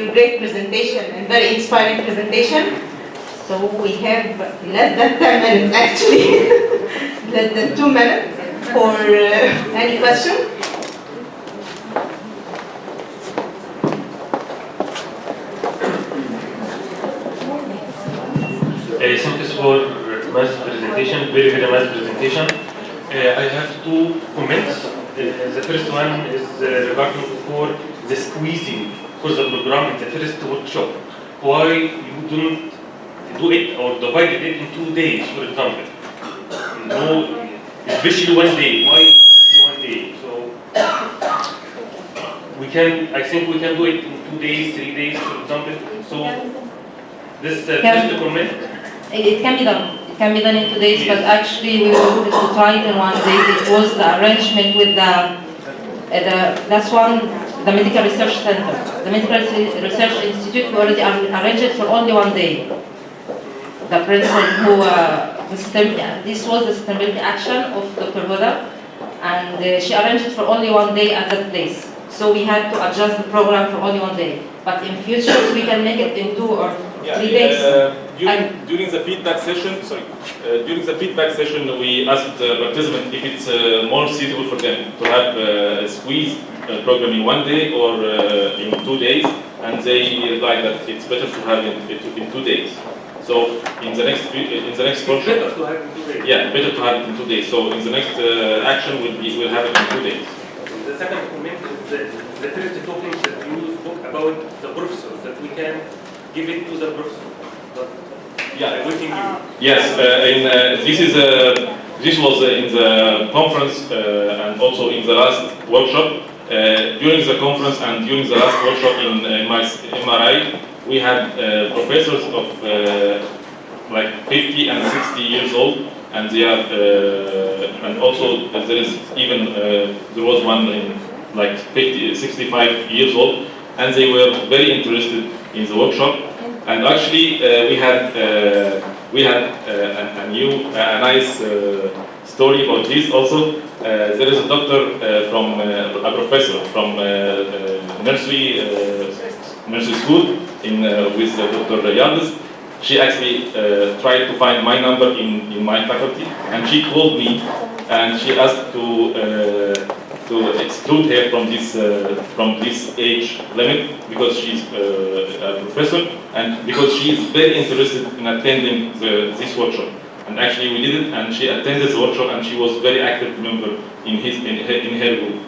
Great presentation and very inspiring presentation. So we have less than 10 minutes actually, less than 2 minutes for any question. Thanks for nice presentation, very nice presentation. I have two comments. The first one is regarding for the squeezing for the program in the first workshop. Why you don't do it or divide it in 2 days, for example? No, especially 1 day. Why especially 1 day? So I think we can do it in 2 days, 3 days, for example. So this just a comment. It can be done. It can be done in 2 days, yes. But actually we wanted to try it in 1 day. It was the arrangement with the Medical Research Center. The Medical Research Institute, we already arranged it for only 1 day. The principal who, this was the sustainability action of Dr. Huda, and she arranged it for only 1 day at that place. So we had to adjust the program for only 1 day. But in future, we can make it in 2 or 3 days. During the feedback session, we asked participants if it's more suitable for them to have a squeeze program in 1 day or in 2 days, and they replied that it's better to have it in 2 days. So in the next workshop, better to have it in 2 days. Yeah, better to have it in 2 days. So in the next action, we'll have it in 2 days. The second comment is the first topic that you spoke about the professors, that we can give it to the professor. Yeah. Yes. This was in the conference and also in the last workshop. During the conference and during the last workshop in my MRI, we had professors of like 50 and 60 years old, and they are, and also there was one in like 65 years old, and they were very interested in the workshop. And actually, we had a nice story about this also. There is a doctor a professor from nursery school with Dr. Yildiz. She actually tried to find my number in my faculty, and she called me and she asked to exclude her from this age limit because she's a professor and because she is very interested in attending this workshop. And actually we did it, and she attended the workshop, and she was a very active member in her group.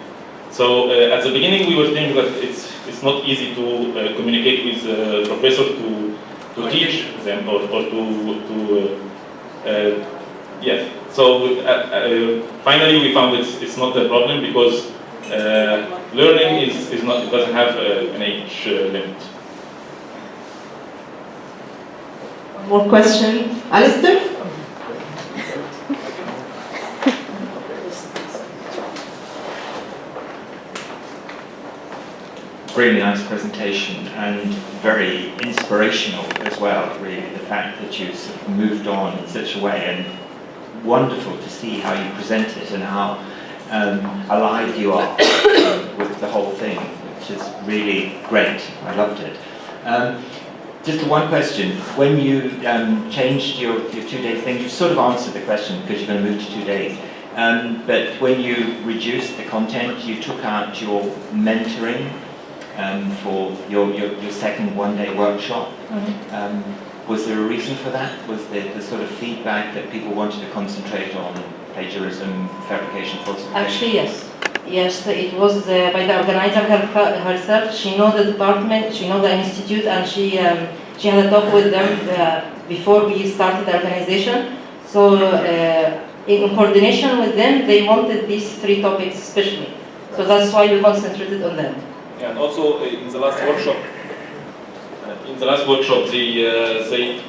So at the beginning we were thinking that it's not easy to communicate with professors to teach them or yes. So finally we found it's not a problem because learning doesn't have an age limit. One more question, Alistair? Really nice presentation and very inspirational as well, really, the fact that you sort of moved on in such a way, and wonderful to see how you present it and how alive you are with the whole thing, which is really great. I loved it. Just one question. When you changed your 2 day thing, you sort of answered the question because you're going to move to 2 days. But when you reduced the content, you took out your mentoring for your second 1 day workshop. Mm-hmm. Was there a reason for that? Was there the sort of feedback that people wanted to concentrate on plagiarism, fabrication, falsification? Actually, yes. Yes, it was by the organizer herself. She knows the department, she knows the institute, and she had a talk with them before we started the organization. So in coordination with them, they wanted these 3 topics especially. So that's why we concentrated on them. And also in the last workshop, the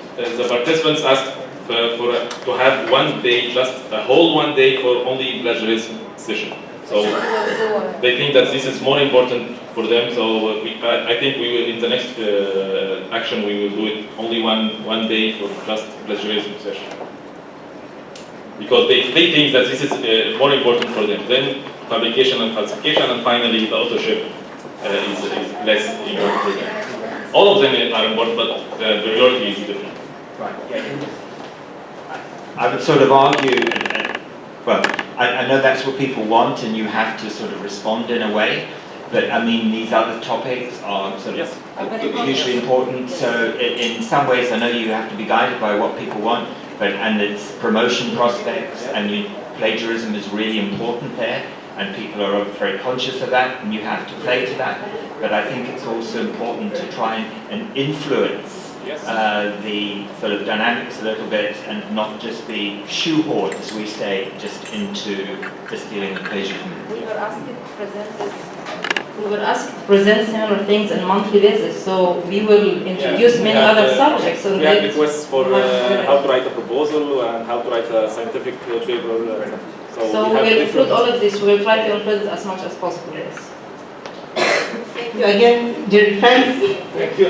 participants asked to have 1 day, just a whole 1 day for only plagiarism session. So they think that this is more important for them. So I think we will, in the next action, we will do it only one day for just plagiarism session, because they think that this is more important for them. Then fabrication and falsification, and finally the authorship is less important for them. all of them are important, but the priority is different. Right. Yeah. I would sort of argue, well, I know that's what people want, and you have to sort of respond in a way. But I mean, these other topics are sort of hugely important. So in some ways, I know you have to be guided by what people want, and it's promotion prospects, and plagiarism is really important there, and people are very conscious of that, and you have to play to that. But I think it's also important to try and influence the sort of dynamics a little bit, and not just be shoehorned, as we say, just into just dealing with plagiarism. We were asked to present similar things on a monthly basis, so we will introduce many other subjects. We have requests for how to write a proposal and how to write a scientific paper. So we will include all of this. We will try to include it as much as possible. Yes. Thank you again, dear friends. Thank you.